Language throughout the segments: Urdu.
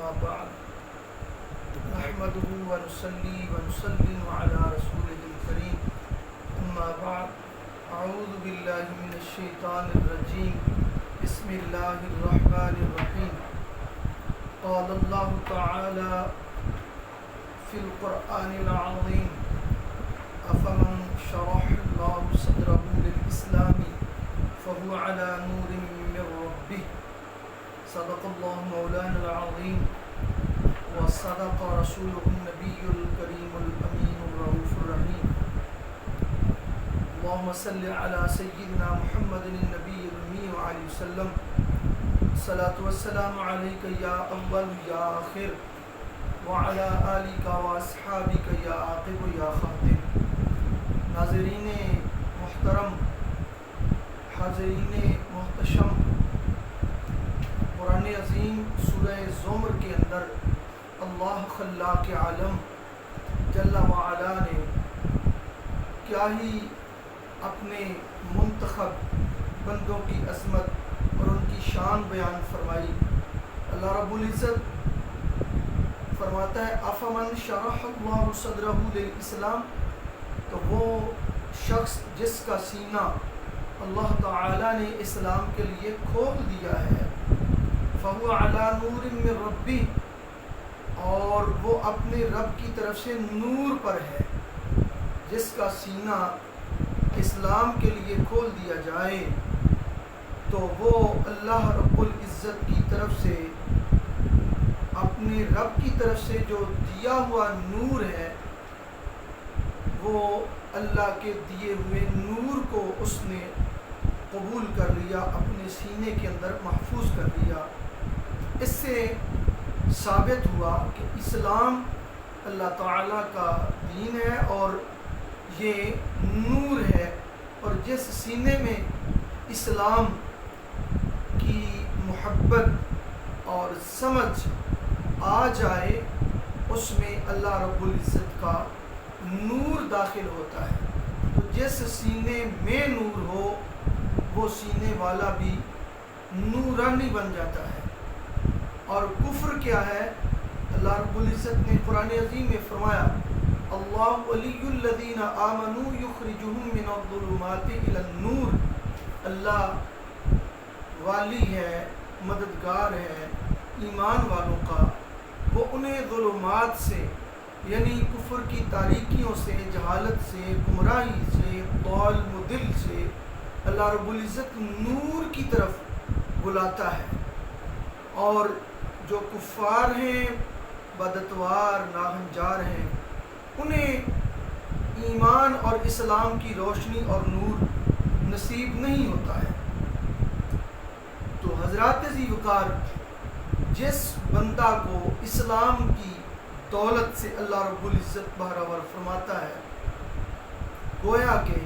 أما بعد نحمده ونصلي ونسلم على رسوله الكريم أما بعد أعوذ بالله من الشيطان الرجيم بسم الله الرحمن الرحيم قال الله تعالى في القرآن العظيم أفمن شرح الله صدره للإسلام فهو على نور من ربه صدق الله مولانا العظيم وصدق رسوله النبي الكريم الأمين الرؤوف الرحيم اللهم صل على سيدنا محمد النبي الأمي وعلى وسلم الصلاة والسلام عليك يا أول يا آخر وعلى آلك وأصحابك يا عاقب يا خاتم. ناظرین محترم، حاضرین محتشم، قرآن عظیم سورہ زمر کے اندر اللہ خلاق عالم جل وعلا نے کیا ہی اپنے منتخب بندوں کی عظمت اور ان کی شان بیان فرمائی. اللہ رب العزت فرماتا ہے افمن شرح اللہ صدرہ للاسلام، تو وہ شخص جس کا سینہ اللہ تعالی نے اسلام کے لیے کھول دیا ہے، فہو علی نور من ربی، اور وہ اپنے رب کی طرف سے نور پر ہے. جس کا سینہ اسلام کے لیے کھول دیا جائے تو وہ اللہ رب العزت کی طرف سے، اپنے رب کی طرف سے جو دیا ہوا نور ہے، وہ اللہ کے دیے ہوئے نور کو اس نے قبول کر لیا، اپنے سینے کے اندر محفوظ کر لیا. اس سے ثابت ہوا کہ اسلام اللہ تعالیٰ کا دین ہے اور یہ نور ہے، اور جس سینے میں اسلام کی محبت اور سمجھ آ جائے اس میں اللہ رب العزت کا نور داخل ہوتا ہے. تو جس سینے میں نور ہو وہ سینے والا بھی نورانی بن جاتا ہے. اور کفر کیا ہے؟ اللہ رب العزت نے قرآن عظیم میں فرمایا اللہ ولی الذین آمنوا یخرجہم من الظلمات الی النور. اللہ والی ہے، مددگار ہے ایمان والوں کا، وہ انہیں ظلمات سے یعنی کفر کی تاریکیوں سے، جہالت سے، گمراہی سے، ضال مضل سے اللہ رب العزت نور کی طرف بلاتا ہے. اور جو کفار ہیں، بدعتوار، ناہنجار ہیں، انہیں ایمان اور اسلام کی روشنی اور نور نصیب نہیں ہوتا ہے. تو حضرات ذی وقار، جس بندہ کو اسلام کی دولت سے اللہ رب العزت بہرور فرماتا ہے، گویا کہ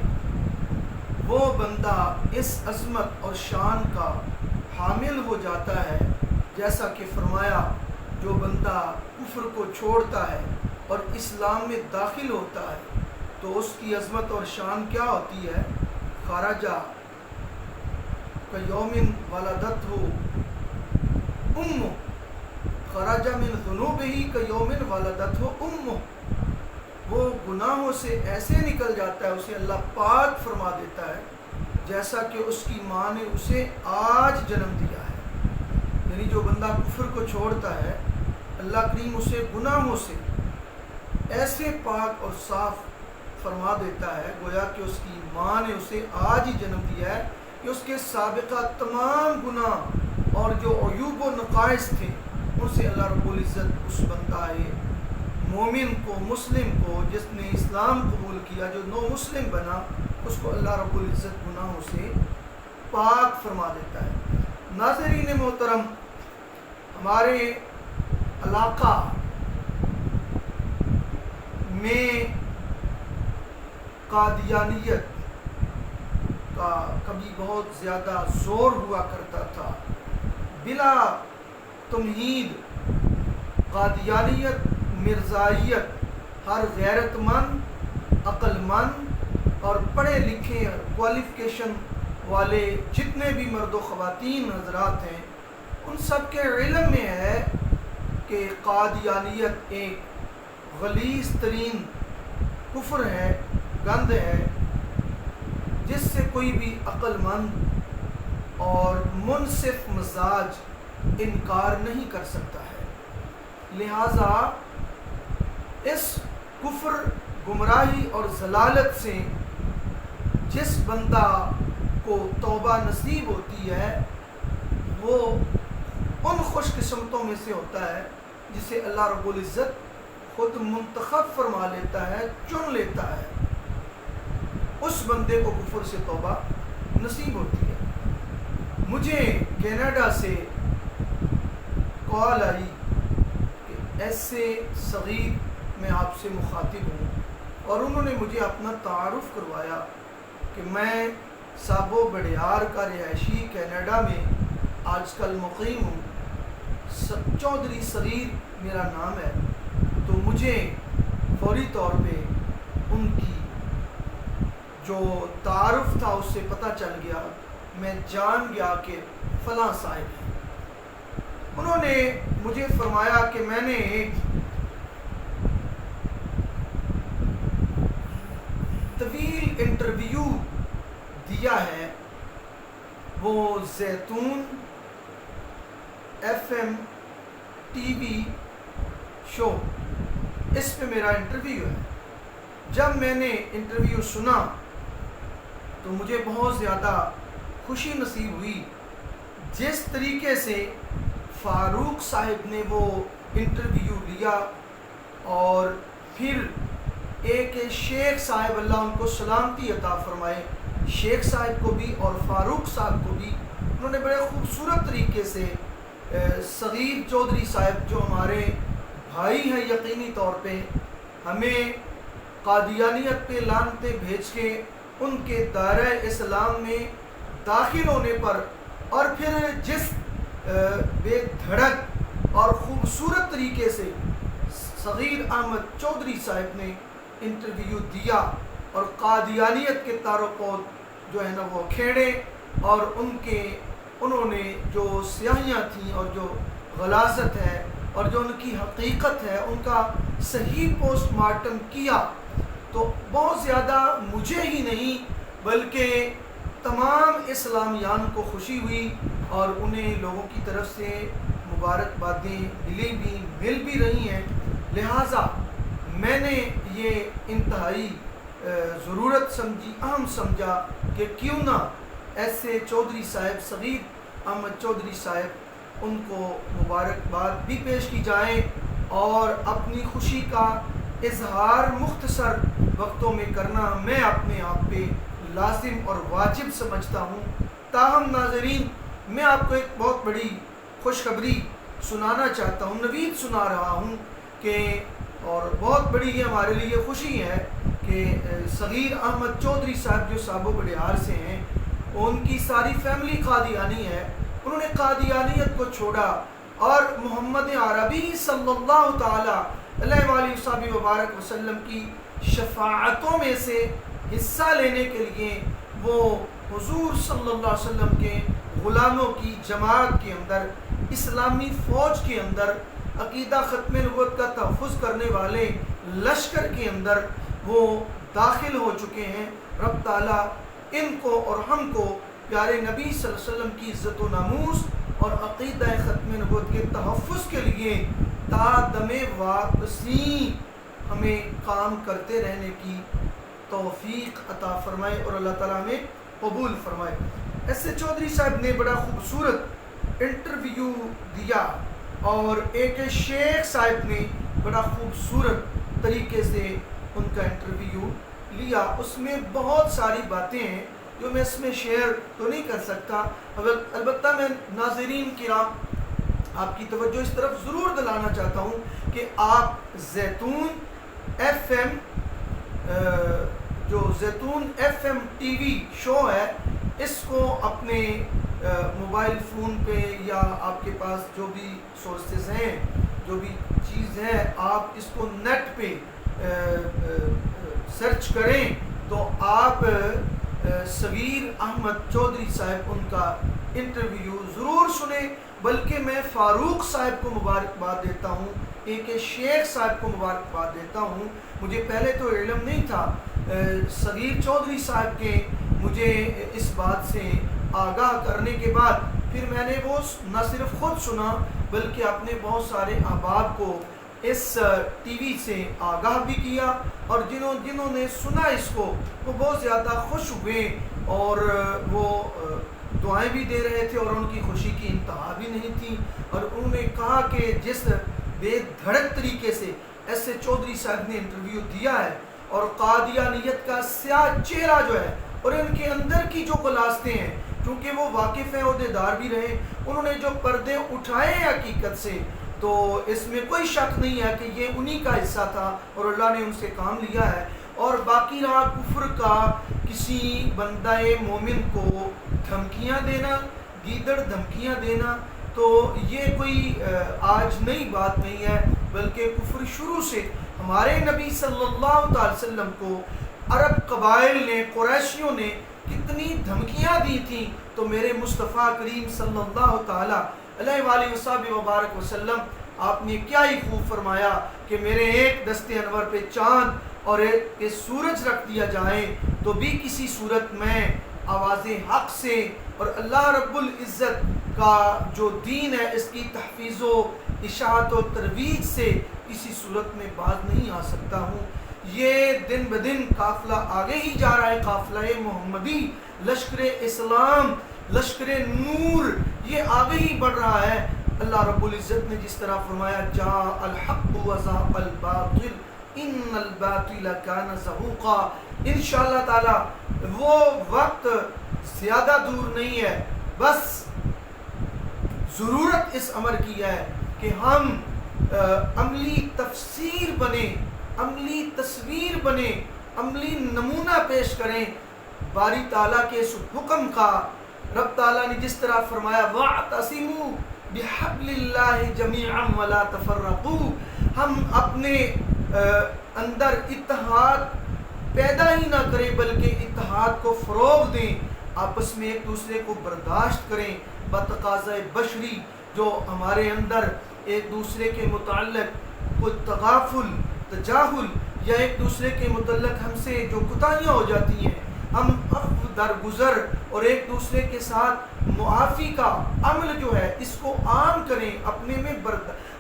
وہ بندہ اس عظمت اور شان کا حامل ہو جاتا ہے. جیسا کہ فرمایا جو بندہ کفر کو چھوڑتا ہے اور اسلام میں داخل ہوتا ہے تو اس کی عظمت اور شان کیا ہوتی ہے؟ خرجہ کیوم ولدتہ امہ، خرج من ذنوبہ کیوم ولدتہ امہ. وہ گناہوں سے ایسے نکل جاتا ہے، اسے اللہ پاک فرما دیتا ہے جیسا کہ اس کی ماں نے اسے آج جنم دیا ہے. یعنی جو بندہ کفر کو چھوڑتا ہے، اللہ کریم اسے گناہوں سے ایسے پاک اور صاف فرما دیتا ہے گویا کہ اس کی ماں نے اسے آج ہی جنم دیا ہے، کہ اس کے سابقہ تمام گناہ اور جو عیوب و نقائص تھے ان سے اللہ رب العزت اس بندہ مومن کو، مسلم کو، جس نے اسلام قبول کیا، جو نو مسلم بنا، اس کو اللہ رب العزت گناہوں سے پاک فرما دیتا ہے. ناظرین محترم، ہمارے علاقہ میں قادیانیت کا کبھی بہت زیادہ زور ہوا کرتا تھا. بلا تمہید قادیانیت، مرزائیت ہر غیرت مند، عقل مند اور پڑھے لکھے کوالیفیکیشن والے جتنے بھی مرد و خواتین حضرات ہیں ان سب کے علم میں ہے کہ قادیانیت ایک غلیظ ترین کفر ہے، گند ہے، جس سے کوئی بھی عقل مند اور منصف مزاج انکار نہیں کر سکتا ہے۔ لہٰذا اس کفر، گمراہی اور ضلالت سے جس بندہ کو توبہ نصیب ہوتی ہے وہ ان خوش قسمتوں میں سے ہوتا ہے جسے اللہ رب العزت خود منتخب فرما لیتا ہے، چن لیتا ہے۔ اس بندے کو کفر سے توبہ نصیب ہوتی ہے۔ مجھے کینیڈا سے کال آئی کہ ایسے صغیر میں آپ سے مخاطب ہوں، اور انہوں نے مجھے اپنا تعارف کروایا کہ میں سابو بڑیار کا رہائشی کینیڈا میں آج کل مقیم ہوں، چودھری صغیر میرا نام ہے۔ تو مجھے فوری طور پہ ان کی جو تعارف تھا اس سے پتہ چل گیا، میں جان گیا کہ فلاں صاحب ہیں۔ انہوں نے مجھے فرمایا کہ میں نے ایک طویل انٹرویو دیا ہے، وہ زیتون FM ٹی وی شو، اس پہ میرا انٹرویو ہے۔ جب میں نے انٹرویو سنا تو مجھے بہت زیادہ خوشی نصیب ہوئی۔ جس طریقے سے فاروق صاحب نے وہ انٹرویو لیا، اور پھر ایک شیخ صاحب، اللہ ان کو سلامتی عطا فرمائے، شیخ صاحب کو بھی اور فاروق صاحب کو بھی، انہوں نے بڑے خوبصورت طریقے سے صغیر چودھری صاحب جو ہمارے بھائی ہیں یقینی طور پہ، ہمیں قادیانیت پہ لعنتیں بھیج کے ان کے دائرہ اسلام میں داخل ہونے پر، اور پھر جس بے دھڑک اور خوبصورت طریقے سے صغیر احمد چودھری صاحب نے انٹرویو دیا اور قادیانیت کے تار و پود جو ہے نا وہ کھیڑے، اور انہوں نے جو سیاہیاں تھیں اور جو غلاظت ہے اور جو ان کی حقیقت ہے ان کا صحیح پوسٹ مارٹم کیا، تو بہت زیادہ مجھے ہی نہیں بلکہ تمام اسلامیان کو خوشی ہوئی، اور انہیں لوگوں کی طرف سے مبارکبادیں مل بھی رہی ہیں۔ لہٰذا میں نے یہ انتہائی ضرورت سمجھی، اہم سمجھا کہ کیوں نہ ایسے چودھری صاحب، صغیر احمد چودھری صاحب، ان کو مبارکباد بھی پیش کی جائے، اور اپنی خوشی کا اظہار مختصر وقتوں میں کرنا میں اپنے آپ پہ لازم اور واجب سمجھتا ہوں۔ تاہم ناظرین، میں آپ کو ایک بہت بڑی خوشخبری سنانا چاہتا ہوں، نوید سنا رہا ہوں کہ، اور بہت بڑی یہ ہمارے لیے خوشی ہے کہ صغیر احمد چودھری صاحب جو سابو بڑیار سے ہیں، ان کی ساری فیملی قادیانی ہے۔ انہوں نے قادیانیت کو چھوڑا اور محمد عربی صلی اللہ تعالی علیہ وآلہ وبارک وسلم کی شفاعتوں میں سے حصہ لینے کے لیے وہ حضور صلی اللہ علیہ وسلم کے غلاموں کی جماعت کے اندر، اسلامی فوج کے اندر، عقیدہ ختم نبوت کا تحفظ کرنے والے لشکر کے اندر وہ داخل ہو چکے ہیں۔ رب تعالیٰ ان کو اور ہم کو پیارے نبی صلی اللہ علیہ وسلم کی عزت و ناموس اور عقیدہ ختم نبوت کے تحفظ کے لیے تا دم واپسی ہمیں کام کرتے رہنے کی توفیق عطا فرمائے، اور اللہ تعالیٰ ہمیں قبول فرمائے۔ ایسے چودھری صاحب نے بڑا خوبصورت انٹرویو دیا، اور ایک شیخ صاحب نے بڑا خوبصورت طریقے سے ان کا انٹرویو لیا۔ اس میں بہت ساری باتیں ہیں جو میں اس میں شیئر تو نہیں کر سکتا، البتہ میں ناظرین کرام آپ کی توجہ اس طرف ضرور دلانا چاہتا ہوں کہ آپ زیتون FM جو زیتون FM ٹی وی شو ہے، اس کو اپنے موبائل فون پہ یا آپ کے پاس جو بھی سورسز ہیں، جو بھی چیز ہے، آپ اس کو نیٹ پہ سرچ کریں تو آپ صغیر احمد چودھری صاحب ان کا انٹرویو ضرور سنیں، بلکہ میں فاروق صاحب کو مبارکباد دیتا ہوں، ایک شیخ صاحب کو مبارکباد دیتا ہوں۔ مجھے پہلے تو علم نہیں تھا، صغیر چودھری صاحب کے مجھے اس بات سے آگاہ کرنے کے بعد پھر میں نے وہ نہ صرف خود سنا بلکہ اپنے بہت سارے احباب کو اس ٹی وی سے آگاہ بھی کیا، اور جنہوں نے سنا اس کو وہ بہت زیادہ خوش ہوئے، اور وہ دعائیں بھی دے رہے تھے، اور ان کی خوشی کی انتہا بھی نہیں تھی، اور انہوں نے کہا کہ جس بے دھڑک طریقے سے ایس اے چودھری صاحب نے انٹرویو دیا ہے، اور قادیانیت کا سیاہ چہرہ جو ہے اور ان کے اندر کی جو غلاظتیں ہیں، کیونکہ وہ واقف ہیں، عہدیدار بھی رہے، انہوں نے جو پردے اٹھائے ہیں حقیقت سے، تو اس میں کوئی شک نہیں ہے کہ یہ انہی کا حصہ تھا اور اللہ نے ان سے کام لیا ہے۔ اور باقی رہا کفر کا، کسی بندہ مومن کو دھمکیاں دینا، گیدڑ دھمکیاں دینا، تو یہ کوئی آج نئی بات نہیں ہے، بلکہ کفر شروع سے ہمارے نبی صلی اللہ علیہ وسلم کو عرب قبائل نے، قریشیوں نے کتنی دھمکیاں دی تھیں، تو میرے مصطفیٰ کریم صلی اللہ تعالیٰ علیہ وآلہ وبارک وسلم آپ نے کیا ہی خوب فرمایا کہ میرے ایک دست انور پہ چاند اور ایک سورج رکھ دیا جائے تو بھی کسی صورت میں آواز حق سے اور اللہ رب العزت کا جو دین ہے اس کی تحفیظ و اشاعت و ترویج سے کسی صورت میں باز نہیں آ سکتا ہوں۔ یہ دن بدن قافلہ آگے ہی جا رہا ہے، قافلہ محمدی، لشکر اسلام، لشکر نور، یہ آگے ہی بڑھ رہا ہے۔ اللہ رب العزت نے جس طرح فرمایا جاء الحق وزهق الباطل ان الباطل کان زہوقا، انشاءاللہ تعالی وہ وقت زیادہ دور نہیں ہے، بس ضرورت اس امر کی ہے کہ ہم عملی تفسیر بنے، عملی تصویر بنے، عملی نمونہ پیش کریں باری تعالیٰ کے اس حکم کا۔ رب تعالیٰ نے جس طرح فرمایا وَاعْتَصِمُوا بِحَبْلِ اللَّهِ جَمِيعًا وَلَا تَفَرَّقُوا، ہم اپنے اندر اتحاد پیدا ہی نہ کریں بلکہ اتحاد کو فروغ دیں، آپس میں ایک دوسرے کو برداشت کریں، بتقاضۂ بشری جو ہمارے اندر ایک دوسرے کے متعلق کوئی تغافل، تجاہل یا ایک دوسرے کے متعلق ہم سے جو کوتاہیاں ہو جاتی ہیں، ہم عفو درگزر اور ایک دوسرے کے ساتھ معافی کا عمل جو ہے اس کو عام کریں،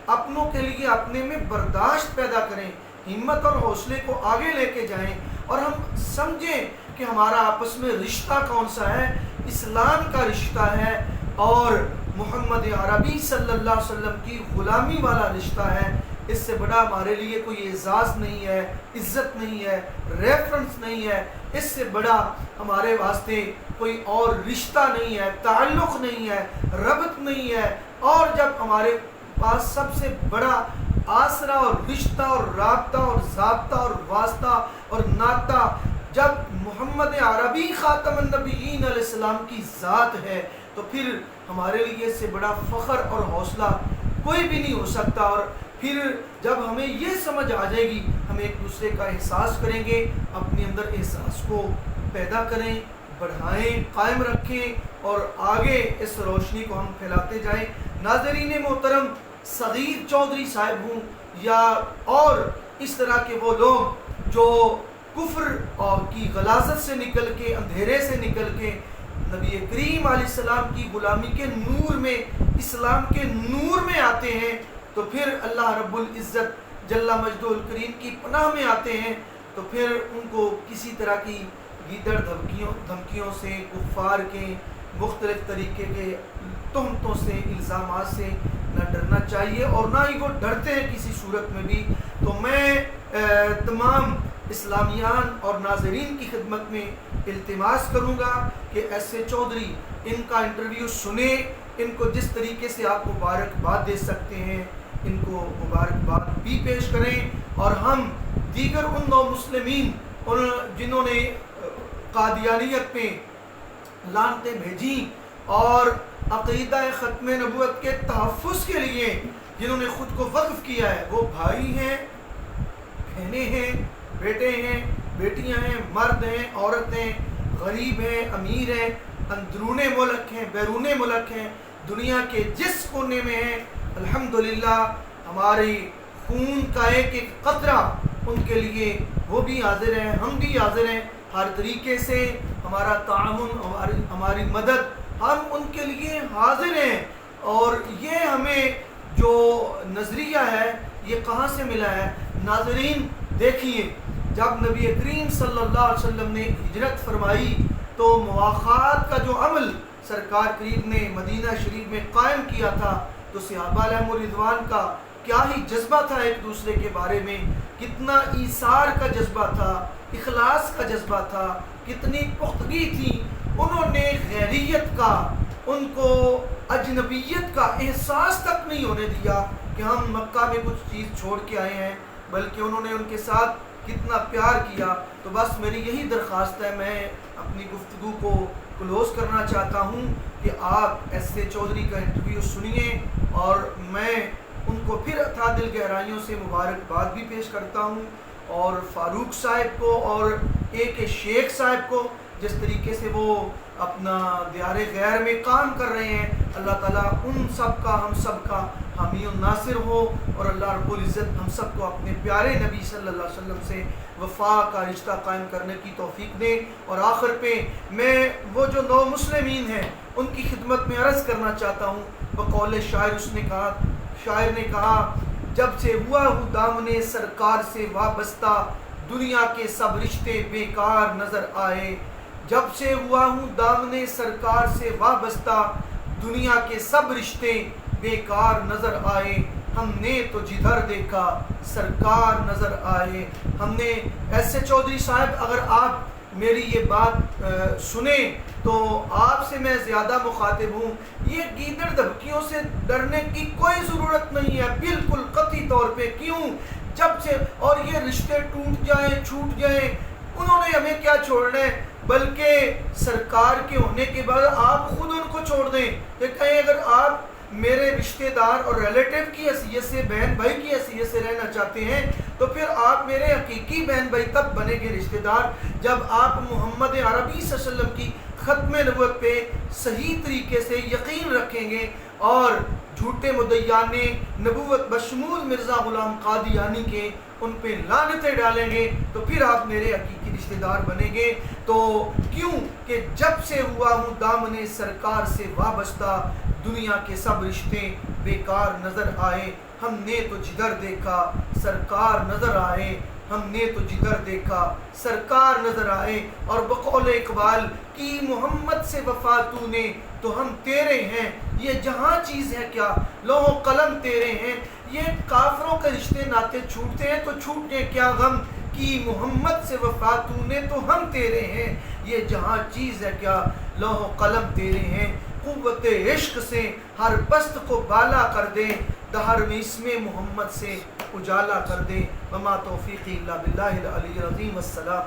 اپنوں کے لیے اپنے میں برداشت پیدا کریں، ہمت اور حوصلے کو آگے لے کے جائیں، اور ہم سمجھیں کہ ہمارا آپس میں رشتہ کون سا ہے، اسلام کا رشتہ ہے اور محمد عربی صلی اللہ علیہ وسلم کی غلامی والا رشتہ ہے۔ اس سے بڑا ہمارے لیے کوئی اعزاز نہیں ہے، عزت نہیں ہے، ریفرنس نہیں ہے، اس سے بڑا ہمارے واسطے کوئی اور رشتہ نہیں ہے، تعلق نہیں ہے، ربط نہیں ہے۔ اور جب ہمارے پاس سب سے بڑا آسرا اور رشتہ اور رابطہ اور ضابطہ اور واسطہ اور ناطہ جب محمد عربی خاتم النبیین علیہ السلام کی ذات ہے، تو پھر ہمارے لیے اس سے بڑا فخر اور حوصلہ کوئی بھی نہیں ہو سکتا۔ اور پھر جب ہمیں یہ سمجھ آ جائے گی، ہم ایک دوسرے کا احساس کریں گے، اپنے اندر احساس کو پیدا کریں، بڑھائیں، قائم رکھیں اور آگے اس روشنی کو ہم پھیلاتے جائیں۔ ناظرین محترم، صغیر چودھری صاحب ہوں یا اور اس طرح کے وہ لوگ جو کفر کی غلاظت سے نکل کے، اندھیرے سے نکل کے نبی کریم علیہ السلام کی غلامی کے نور میں، اسلام کے نور میں آتے ہیں، تو پھر اللہ رب العزت جل مجدہ الکریم کی پناہ میں آتے ہیں، تو پھر ان کو کسی طرح کی گیدڑ دھمکیوں سے، کفار کے مختلف طریقے کے تہمتوں سے، الزامات سے نہ ڈرنا چاہیے، اور نہ ہی وہ ڈرتے ہیں کسی صورت میں بھی۔ تو میں تمام اسلامیان اور ناظرین کی خدمت میں التماس کروں گا کہ ایس اے چودھری ان کا انٹرویو سنیں، ان کو جس طریقے سے آپ مبارکباد دے سکتے ہیں ان کو مبارکباد بھی پیش کریں، اور ہم دیگر ان نو مسلمین جنہوں نے قادیانیت پہ لعنتیں بھیجیں اور عقیدہ ختم نبوت کے تحفظ کے لیے جنہوں نے خود کو وقف کیا ہے، وہ بھائی ہیں، بہنیں ہیں، بیٹے ہیں، بیٹیاں ہیں، مرد ہیں، عورت ہیں، غریب ہیں، امیر ہیں، اندرون ملک ہیں، بیرون ملک ہیں، دنیا کے جس کونے میں ہیں الحمدللہ ہمارے خون کا ایک ایک قطرہ ان کے لیے وہ بھی حاضر ہیں، ہم بھی حاضر ہیں، ہر طریقے سے ہمارا تعاون، ہماری مدد ہم ان کے لیے حاضر ہیں۔ اور یہ ہمیں جو نظریہ ہے یہ کہاں سے ملا ہے؟ ناظرین دیکھیے، جب نبی کریم صلی اللہ علیہ وسلم نے ہجرت فرمائی تو مواخات کا جو عمل سرکار کریم نے مدینہ شریف میں قائم کیا تھا، تو صحابہ علیہم الرضوان کا کیا ہی جذبہ تھا ایک دوسرے کے بارے میں، کتنا ایثار کا جذبہ تھا، اخلاص کا جذبہ تھا، کتنی پختگی تھی۔ انہوں نے غیریت کا، ان کو اجنبیت کا احساس تک نہیں ہونے دیا کہ ہم مکہ میں کچھ چیز چھوڑ کے آئے ہیں، بلکہ انہوں نے ان کے ساتھ کتنا پیار کیا۔ تو بس میری یہی درخواست ہے، میں اپنی گفتگو کو کلوز کرنا چاہتا ہوں کہ آپ ایس اے چودھری کا انٹرویو سنیے، اور میں ان کو پھر اتھا دل گہرائیوں سے مبارکباد بھی پیش کرتا ہوں، اور فاروق صاحب کو اور ایک شیخ صاحب کو جس طریقے سے وہ اپنا دیار غیر میں کام کر رہے ہیں، اللہ تعالیٰ ان سب کا، ہم سب کا حامی و ناصر ہو، اور اللہ رب العزت ہم سب کو اپنے پیارے نبی صلی اللہ علیہ وسلم سے وفا کا رشتہ قائم کرنے کی توفیق دے۔ اور آخر پہ میں وہ جو نو مسلمین ہیں ان کی خدمت میں عرض کرنا چاہتا ہوں، بقول شاعر شاعر نے کہا، جب سے ہوا ہوں دامن سرکار سے وابستہ، دنیا کے سب رشتے بیکار نظر آئے۔ جب سے ہوا ہوں دامن سرکار سے وابستہ، دنیا کے سب رشتے بیکار نظر آئے۔ ہم نے تو جدھر دیکھا سرکار نظر آئے۔ ہم نے ایس اے چودھری صاحب، اگر آپ میری یہ بات سنیں تو آپ سے میں زیادہ مخاطب ہوں، یہ گیدڑ دھبکیوں سے ڈرنے کی کوئی ضرورت نہیں ہے، بالکل قطعی طور پہ۔ کیوں؟ جب سے اور یہ رشتے ٹوٹ جائیں، چھوٹ جائیں، انہوں نے ہمیں کیا چھوڑنا ہے؟ بلکہ سرکار کے ہونے کے بعد آپ خود ان کو چھوڑ دیں کہ کہیں اگر آپ میرے رشتہ دار اور ریلیٹیو کی حیثیت سے، بہن بھائی کی حیثیت سے رہنا چاہتے ہیں، تو پھر آپ میرے حقیقی بہن بھائی تب بنیں گے رشتہ دار جب آپ محمد عربی صلی اللہ علیہ وسلم کی ختم نبوت پہ صحیح طریقے سے یقین رکھیں گے، اور جھوٹے مدعیان نبوت بشمول مرزا غلام قادیانی کے ان پہ لعنتیں ڈالیں گے، تو پھر آپ میرے حقیقی رشتہ دار بنیں گے۔ تو کیوں کہ جب سے ہوا ہوں دامن سرکار سے وابستہ، دنیا کے سب رشتے بیکار نظر آئے۔ ہم نے تو جدھر دیکھا سرکار نظر آئے، ہم نے تو جدھر دیکھا سرکار نظر آئے۔ اور بقول اقبال کی محمد سے وفا تو نے تو ہم تیرے ہیں، یہ جہاں چیز ہے کیا لوح و قلم تیرے ہیں۔ یہ کافروں کے رشتے ناتے چھوٹتے ہیں تو چھوٹنے کیا غم، کی محمد سے وفا تو نے تو ہم تیرے ہیں، یہ جہاں چیز ہے کیا لوح و قلم تیرے ہیں۔ قوت عشق سے ہر پست کو بالا کر دے، دہر میں اسم محمد سے اجالا کر دے۔ وما توفیقی الا باللہ العلی العظیم۔ السلام